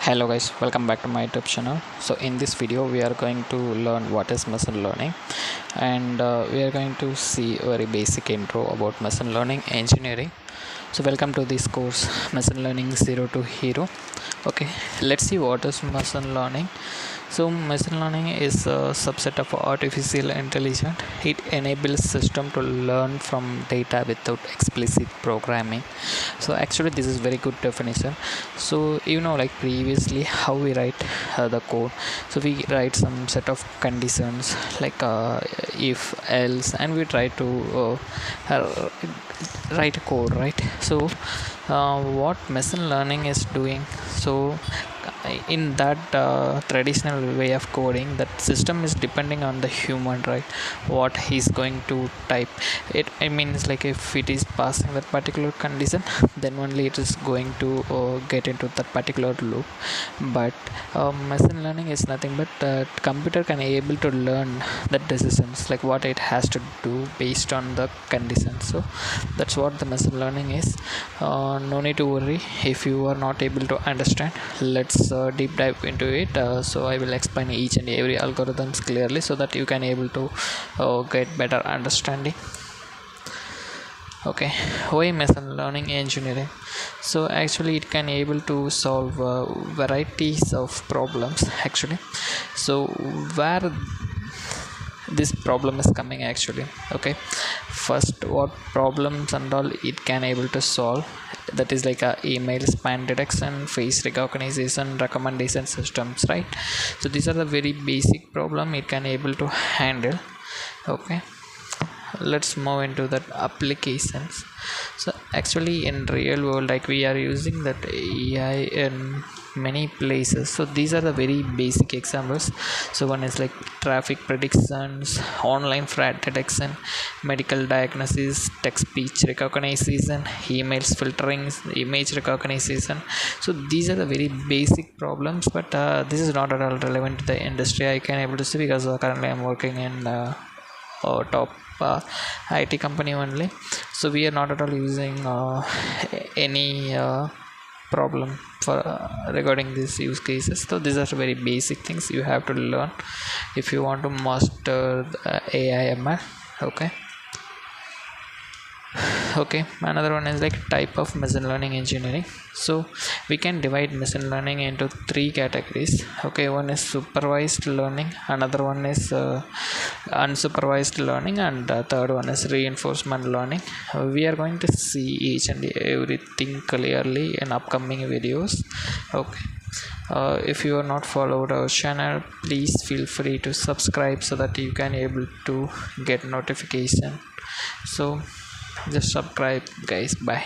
Hello guys, welcome back to my YouTube channel. So in this video we are going to learn what is machine learning, and we are going to see a very basic intro about machine learning engineering. So welcome to this course, machine learning zero to hero. Okay, let's see what is machine learning. So machine learning is a subset of artificial intelligence. It enables system to learn from data without explicit programming. So actually this is very good definition. So like previously how we write the code. So we write some set of conditions like if else, and we try to write a code, right? So what machine learning is doing, so in that traditional way of coding, that system is depending on the human, right? What he's going to type it, I mean, it's like if it is passing that particular condition, then only it is going to get into that particular loop. But machine learning is nothing but computer can able to learn the decisions, like what it has to do based on the conditions. So that's what the machine learning is. No need to worry if you are not able to understand. Let's deep dive into it. So I will explain each and every algorithms clearly so that you can able to get better understanding. Okay, why machine learning engineering? So actually it can able to solve varieties of problems actually. So where this problem is coming actually, okay, first what problems and all it can able to solve, that is like a email spam detection, face recognition, recommendation systems, right? So these are the very basic problem it can able to handle. Okay, let's move into that applications. So actually in real world, like we are using that AI in many places. So these are the very basic examples. So one is like traffic predictions, online fraud detection, medical diagnosis, text speech recognition, emails filtering, image recognition. So these are the very basic problems, but this is not at all relevant to the industry, I can able to see, because currently I'm working in top IT company only. So we are not at all using any problem for regarding these use cases. So these are very basic things you have to learn if you want to master AI ML. Okay, another one is like type of machine learning engineering. So we can divide machine learning into three categories. Okay, one is supervised learning, another one is unsupervised learning, and the third one is reinforcement learning. We are going to see each and everything clearly in upcoming videos. Okay, if you are not followed our channel, please feel free to subscribe so that you can able to get notification. So just subscribe guys. Bye.